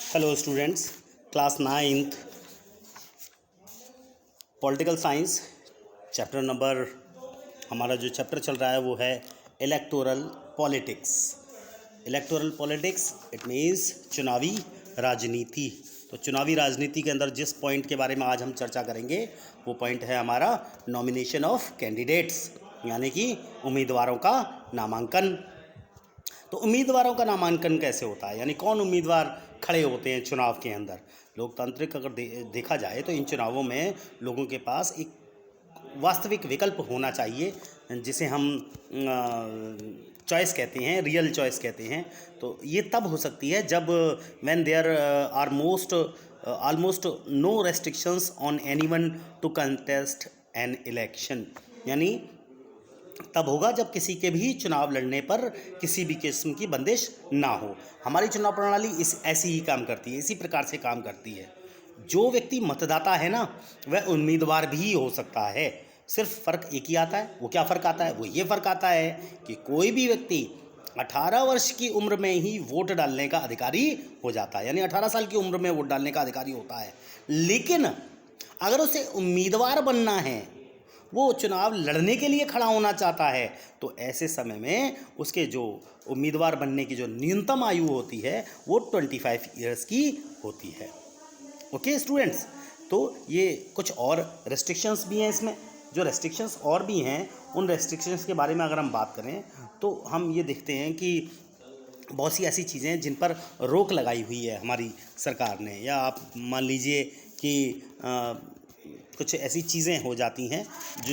Hello students, class 9th political science chapter number हमारा जो chapter चल रहा है वो है electoral politics. Electoral politics it means चुनावी राजनीति। तो चुनावी राजनीति के अंदर जिस पॉइंट के बारे में आज हम चर्चा करेंगे वो पॉइंट है हमारा नॉमिनेशन ऑफ कैंडिडेट्स, यानी कि उम्मीदवारों का नामांकन। तो उम्मीदवारों का नामांकन कैसे होता है, यानी कौन उम्मीदवार खड़े होते हैं चुनाव के अंदर। लोकतांत्रिक अगर देखा जाए तो इन चुनावों में लोगों के पास एक वास्तविक विकल्प होना चाहिए जिसे हम चॉइस कहते हैं, रियल चॉइस कहते हैं। तो ये तब हो सकती है जब when there are almost no restrictions on anyone to contest an election, यानी तब होगा जब किसी के भी चुनाव लड़ने पर किसी भी किस्म की बंदिश ना हो। हमारी चुनाव प्रणाली ऐसी ही काम करती है, इसी प्रकार से काम करती है। जो व्यक्ति मतदाता है ना, वह उम्मीदवार भी हो सकता है। सिर्फ फ़र्क एक ही आता है। वो क्या फ़र्क आता है? वो ये फ़र्क आता है कि कोई भी व्यक्ति 18 वर्ष की उम्र में ही वोट डालने का अधिकारी हो जाता है, यानी 18 साल की उम्र में वोट डालने का अधिकारी होता है। लेकिन अगर उसे उम्मीदवार बनना है, वो चुनाव लड़ने के लिए खड़ा होना चाहता है, तो ऐसे समय में उसके जो उम्मीदवार बनने की जो न्यूनतम आयु होती है वो 25 ईयर्स की होती है। ओके स्टूडेंट्स, तो ये कुछ और रेस्ट्रिक्शंस भी हैं इसमें। जो रेस्ट्रिक्शंस और भी हैं उन रेस्ट्रिक्शंस के बारे में अगर हम बात करें तो हम ये देखते हैं कि बहुत सी ऐसी चीज़ें हैं जिन पर रोक लगाई हुई है हमारी सरकार ने, या आप मान लीजिए कि कुछ ऐसी चीज़ें हो जाती हैं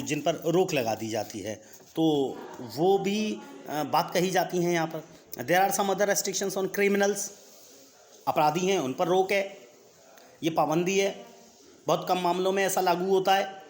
जिन पर रोक लगा दी जाती है, तो वो भी बात कही जाती हैं यहाँ पर। There are some other restrictions on criminals, अपराधी हैं उन पर रोक है, ये पाबंदी है। बहुत कम मामलों में ऐसा लागू होता है।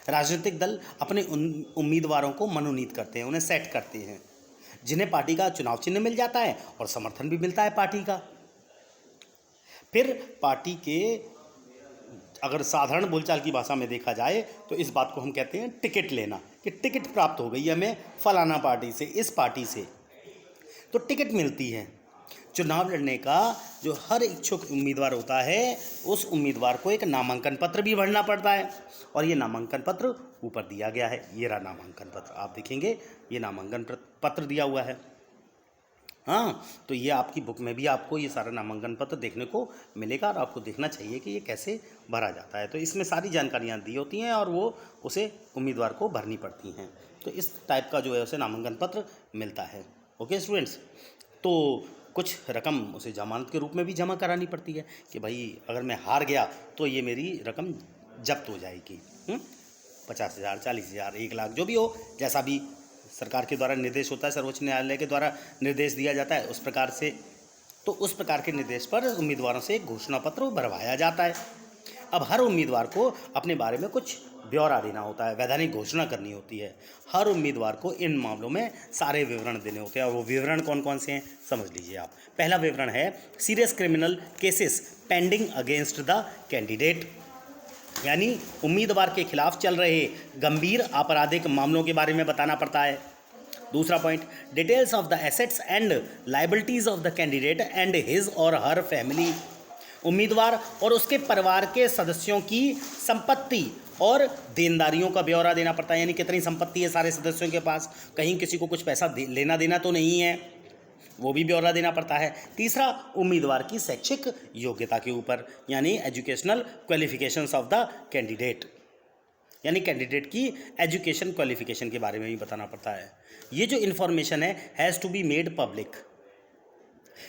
राजनीतिक दल अपने उम्मीदवारों को मनोनीत करते हैं, उन्हें सेट करते हैं, जिन्हें पार्टी का चुनाव चिन्ह मिल जाता है और समर्थन भी मिलता है पार्टी का। फिर पार्टी के, अगर साधारण बोलचाल की भाषा में देखा जाए तो इस बात को हम कहते हैं टिकट लेना, कि टिकट प्राप्त हो गई हमें फलाना पार्टी से, इस पार्टी से, तो टिकट मिलती है। चुनाव लड़ने का जो हर इच्छुक उम्मीदवार होता है, उस उम्मीदवार को एक नामांकन पत्र भी भरना पड़ता है, और ये नामांकन पत्र ऊपर दिया गया है। ये रहा नामांकन पत्र, आप देखेंगे ये नामांकन पत्र दिया हुआ है। हाँ, तो ये आपकी बुक में भी आपको ये सारा नामांकन पत्र देखने को मिलेगा, और आपको देखना चाहिए कि ये कैसे भरा जाता है। तो इसमें सारी जानकारियाँ दी होती हैं और वो उसे उम्मीदवार को भरनी पड़ती हैं। तो इस टाइप का जो है उसे नामांकन पत्र मिलता है। ओके स्टूडेंट्स, तो कुछ रकम उसे जमानत के रूप में भी जमा करानी पड़ती है कि भाई अगर मैं हार गया तो ये मेरी रकम जब्त हो जाएगी। 50,000, 40,000, 1 लाख, जो भी हो, जैसा भी सरकार के द्वारा निर्देश होता है, सर्वोच्च न्यायालय के द्वारा निर्देश दिया जाता है उस प्रकार से। तो उस प्रकार के निर्देश पर उम्मीदवारों से एक घोषणा पत्र भरवाया जाता है। अब हर उम्मीदवार को अपने बारे में कुछ ब्यौरा देना होता है, वैधानिक घोषणा करनी होती है। हर उम्मीदवार को इन मामलों में सारे विवरण देने होते हैं, और वो विवरण कौन कौन से हैं समझ लीजिए आप। पहला विवरण है serious criminal cases pending against the candidate, यानी उम्मीदवार के खिलाफ चल रहे गंभीर आपराधिक मामलों के बारे में बताना पड़ता है। दूसरा point, details of the assets and liabilities of the candidate and his और हर फैमिली, उम्मीदवार और उसके परिवार के सदस्यों की संपत्ति और देनदारियों का ब्यौरा देना पड़ता है, यानी कितनी संपत्ति है सारे सदस्यों के पास, कहीं किसी को कुछ पैसा लेना देना तो नहीं है, वो भी ब्यौरा देना पड़ता है। तीसरा, उम्मीदवार की शैक्षिक योग्यता के ऊपर, यानी educational qualifications of the candidate, यानी कैंडिडेट की एजुकेशन क्वालिफिकेशन के बारे में भी बताना पड़ता है। ये जो इन्फॉर्मेशन है has to be made public,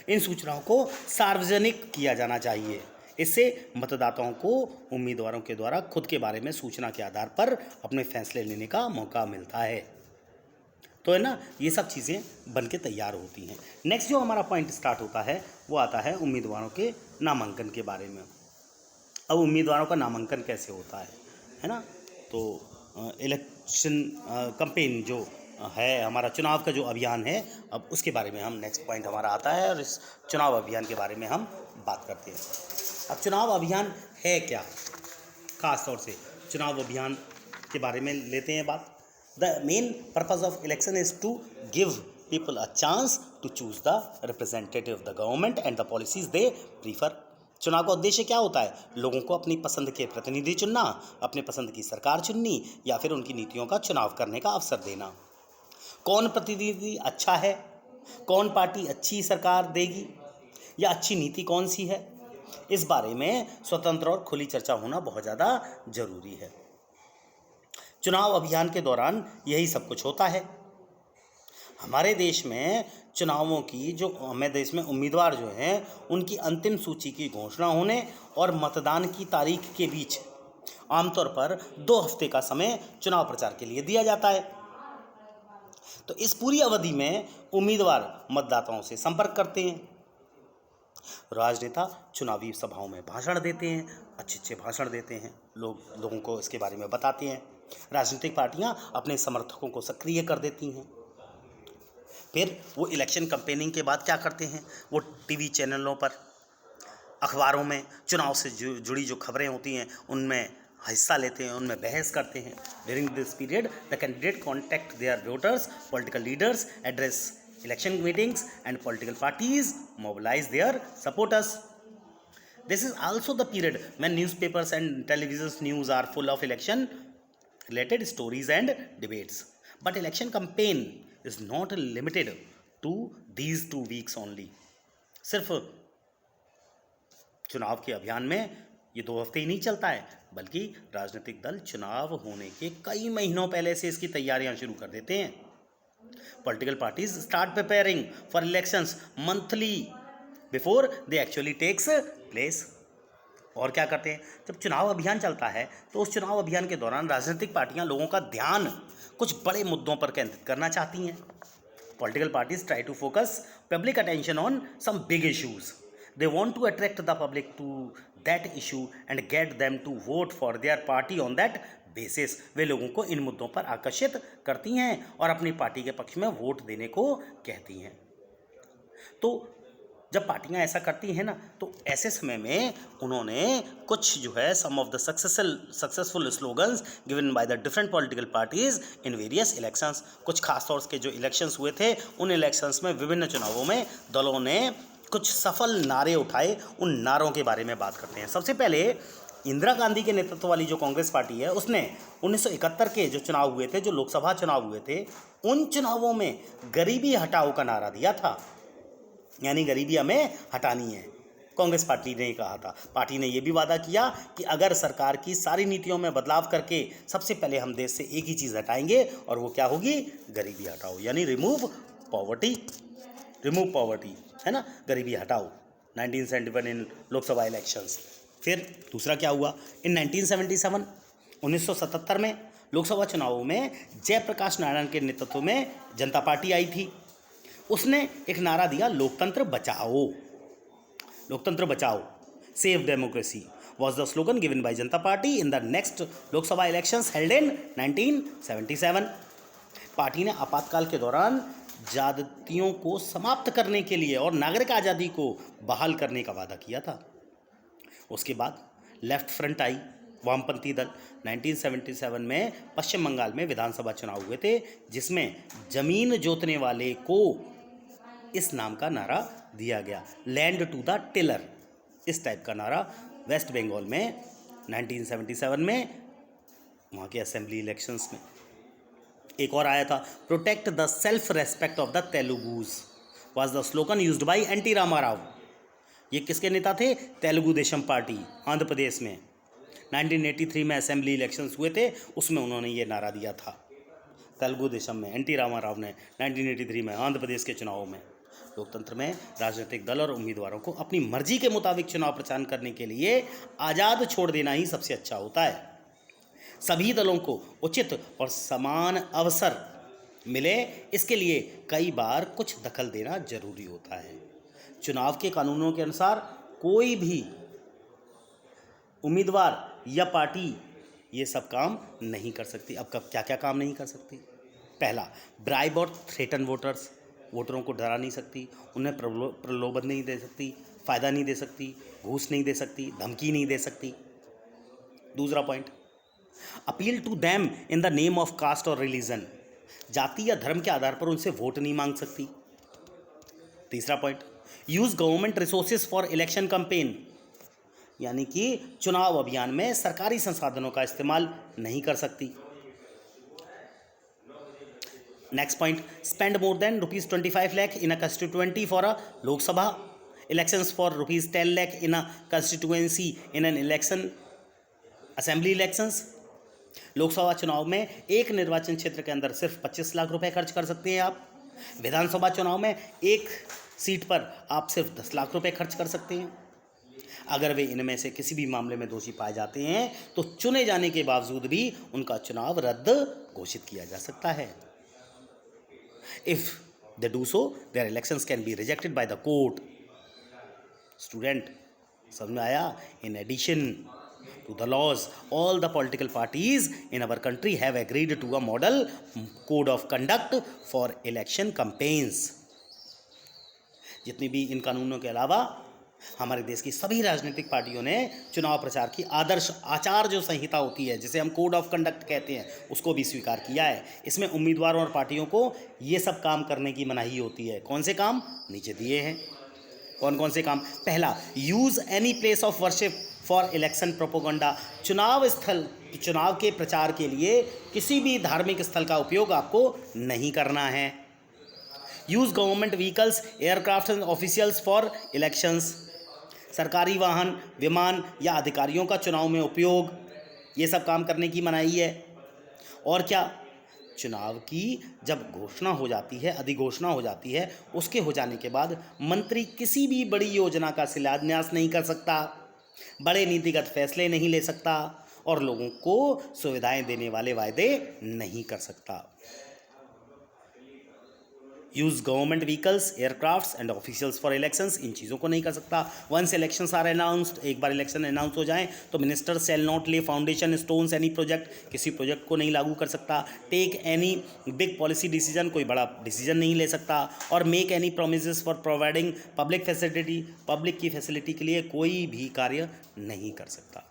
इन सूचनाओं को सार्वजनिक किया जाना चाहिए। इससे मतदाताओं को उम्मीदवारों के द्वारा खुद के बारे में सूचना के आधार पर अपने फैसले लेने का मौका मिलता है। तो है ना, ये सब चीज़ें बन के तैयार होती हैं। नेक्स्ट जो हमारा पॉइंट स्टार्ट होता है वो आता है उम्मीदवारों के नामांकन के बारे में। अब उम्मीदवारों का नामांकन कैसे होता है ना, तो इलेक्शन कैंपेन जो है, हमारा चुनाव का जो अभियान है, अब उसके बारे में हम नेक्स्ट पॉइंट हमारा आता है, और इस चुनाव अभियान के बारे में हम बात करते हैं। अब चुनाव अभियान है क्या, ख़ास तौर से चुनाव अभियान के बारे में लेते हैं बात। The main purpose of election is to give people a chance to choose the representative of the government and the policies they prefer. चुनाव का उद्देश्य क्या होता है? लोगों को अपनी पसंद के प्रतिनिधि चुनना, अपने पसंद की सरकार चुननी या फिर उनकी नीतियों का चुनाव करने का अवसर देना। कौन प्रतिनिधि अच्छा है, कौन पार्टी अच्छी सरकार देगी या अच्छी नीति कौन सी है, इस बारे में स्वतंत्र और खुली चर्चा होना बहुत ज़्यादा जरूरी है। चुनाव अभियान के दौरान यही सब कुछ होता है। हमारे देश में चुनावों की जो हमारे देश में उम्मीदवार जो हैं उनकी अंतिम सूची की घोषणा होने और मतदान की तारीख के बीच आमतौर पर 2 हफ्ते का समय चुनाव प्रचार के लिए दिया जाता है। तो इस पूरी अवधि में उम्मीदवार मतदाताओं से संपर्क करते हैं। राजनेता चुनावी सभाओं में भाषण देते हैं, अच्छे भाषण देते हैं, लोगों को इसके बारे में बताते हैं। राजनीतिक पार्टियां अपने समर्थकों को सक्रिय कर देती हैं। फिर वो इलेक्शन कैंपेनिंग के बाद क्या करते हैं? वो टीवी चैनलों पर, अखबारों में चुनाव से जुड़ी जो खबरें होती हैं उनमें हिस्सा लेते हैं, उनमें बहस करते हैं। During this period the candidate contact their voters, political leaders, address election meetings and political parties mobilize their supporters. This is also the period when newspapers and television news are full of election related stories and debates. But election campaign is not limited to these 2 weeks only. सिर्फ चुनाव के अभियान में ये 2 हफ्ते ही नहीं चलता है, बल्कि राजनीतिक दल चुनाव होने के कई महीनों पहले से इसकी तैयारियां शुरू कर देते हैं। Political parties start preparing for elections monthly before they actually takes place. और क्या करते हैं? जब चुनाव अभियान चलता है तो उस चुनाव अभियान के दौरान राजनीतिक पार्टियां लोगों का ध्यान कुछ बड़े मुद्दों पर केंद्रित करना चाहती हैं। Political parties try to focus public attention on some big issues. They want to attract the public to that issue and get them to vote for their party on that basis. वे लोगों को इन मुद्दों पर आकर्षित करती हैं और अपनी पार्टी के पक्ष में वोट देने को कहती हैं। तो जब पार्टियां ऐसा करती हैं ना, तो ऐसे समय में उन्होंने कुछ जो है some of the successful slogans given by the different political parties in various elections. कुछ खास तौर के जो इलेक्शंस हुए थे उन इलेक्शंस में, विभिन्न चुनावों में दलों ने कुछ सफल नारे उठाए। उन नारों के बारे में बात करते हैं। सबसे पहले इंदिरा गांधी के नेतृत्व वाली जो कांग्रेस पार्टी है उसने 1971 के जो चुनाव हुए थे, जो लोकसभा चुनाव हुए थे, उन चुनावों में गरीबी हटाओ का नारा दिया था। यानी गरीबी हमें हटानी है, कांग्रेस पार्टी ने कहा था। पार्टी ने यह भी वादा किया कि अगर सरकार की सारी नीतियों में बदलाव करके सबसे पहले हम देश से एक ही चीज़ हटाएंगे और वो क्या होगी? गरीबी हटाओ, यानी रिमूव पॉवर्टी, है ना, गरीबी हटाओ। 1971 इन लोकसभा इलेक्शंस। फिर दूसरा क्या हुआ? इन 1977 में लोकसभा चुनावों में जयप्रकाश नारायण के नेतृत्व में जनता पार्टी आई थी। उसने एक नारा दिया, लोकतंत्र बचाओ। लोकतंत्र बचाओ, save democracy was the slogan given by Janata party in the next Lok Sabha elections held in 1977। Party ने आपातकाल के दौरान ज्यादतियों को समाप्त करने के लिए और नागरिक आज़ादी को बहाल करने का वादा किया था। उसके बाद लेफ्ट फ्रंट आई, वामपंथी दल। 1977 में पश्चिम बंगाल में विधानसभा चुनाव हुए थे, जिसमें जमीन जोतने वाले को इस नाम का नारा दिया गया, लैंड टू द टिलर। इस टाइप का नारा वेस्ट बंगाल में 1977 में वहाँ के असेंबली इलेक्शंस में। एक और आया था, protect the self respect of the Telugus was the slogan used by NT Rama Rao. ये किसके नेता थे? तेलुगु देशम पार्टी, आंध्र प्रदेश में। 1983 में असेंबली इलेक्शंस हुए थे, उसमें उन्होंने ये नारा दिया था। तेलुगु देशम में एनटी रामा राव ने 1983 में आंध्र प्रदेश के चुनावों में। लोकतंत्र में राजनीतिक दल और उम्मीदवारों को अपनी मर्जी के मुताबिक चुनाव प्रचार करने के लिए आज़ाद छोड़ देना ही सबसे अच्छा होता है। सभी दलों को उचित और समान अवसर मिले, इसके लिए कई बार कुछ दखल देना जरूरी होता है। चुनाव के कानूनों के अनुसार कोई भी उम्मीदवार या पार्टी ये सब काम नहीं कर सकती। अब कब क्या क्या काम नहीं कर सकती? पहला, ब्राइब और थ्रेटन वोटर्स। वोटरों को डरा नहीं सकती, उन्हें प्रलोभन नहीं दे सकती, फ़ायदा नहीं दे सकती, घूस नहीं दे सकती, धमकी नहीं दे सकती। दूसरा point, appeal to them in the name of caste और रिलीजन। जाति या धर्म के आधार पर उनसे वोट नहीं मांग सकती। तीसरा point, use government resources for election campaign. यानी कि चुनाव अभियान में सरकारी संसाधनों का इस्तेमाल नहीं कर सकती। Next point, spend more than ₹25 lakh in a constituency for a Lok Sabha elections for ₹10 lakh in a constituency in an election assembly elections. Lok Sabha चुनाव में एक निर्वाचन क्षेत्र के अंदर सिर्फ 25 लाख रुपए खर्च कर सकते हैं आप। विधानसभा चुनाव में एक सीट पर आप सिर्फ 10 लाख रुपए खर्च कर सकते हैं। अगर वे इनमें से किसी भी मामले में दोषी पाए जाते हैं तो चुने जाने के बावजूद भी उनका चुनाव रद्द घोषित किया जा सकता है। If they do so, their elections can be rejected by the court. Student, समझ में आया? In addition to the laws, all the political parties in our country have agreed to a model code of conduct for election campaigns. जितनी भी इन कानूनों के अलावा हमारे देश की सभी राजनीतिक पार्टियों ने चुनाव प्रचार की आदर्श आचार जो संहिता होती है, जिसे हम कोड ऑफ कंडक्ट कहते हैं, उसको भी स्वीकार किया है। इसमें उम्मीदवारों और पार्टियों को ये सब काम करने की मनाही होती है। कौन से काम? नीचे दिए हैं। कौन कौन से काम? पहला, use any place of worship for election propaganda. चुनाव के प्रचार के लिए किसी भी धार्मिक स्थल का उपयोग आपको नहीं करना है। Use government vehicles, aircraft and officials for elections. सरकारी वाहन, विमान या अधिकारियों का चुनाव में उपयोग, ये सब काम करने की मनाही है। और क्या? चुनाव की जब घोषणा हो जाती है, अधिघोषणा हो जाती है, उसके हो जाने के बाद मंत्री किसी भी बड़ी योजना का शिलान्यास नहीं कर सकता, बड़े नीतिगत फैसले नहीं ले सकता और लोगों को सुविधाएं देने वाले वायदे नहीं कर सकता। Use government vehicles, aircrafts and officials for elections, इन चीज़ों को नहीं कर सकता। वंस इलेक्शंस आर अनाउंस्ड, एक बार इलेक्शन अनाउंस हो जाएं तो minister shall not lay foundation stones any project, किसी प्रोजेक्ट को नहीं लागू कर सकता। Take any big policy decision, कोई बड़ा डिसीजन नहीं ले सकता। और make any promises for providing public facility, public की फैसिलिटी के लिए कोई भी कार्य नहीं कर सकता।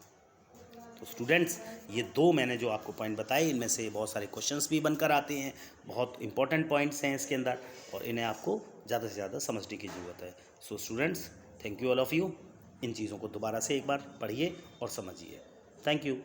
तो स्टूडेंट्स, ये दो मैंने जो आपको पॉइंट बताए, इनमें से बहुत सारे क्वेश्चंस भी बनकर आते हैं, बहुत इंपॉर्टेंट पॉइंट्स हैं इसके अंदर, और इन्हें आपको ज़्यादा से ज़्यादा समझने की ज़रूरत है। So students, thank you all of you. इन चीज़ों को दोबारा से एक बार पढ़िए और समझिए। Thank you.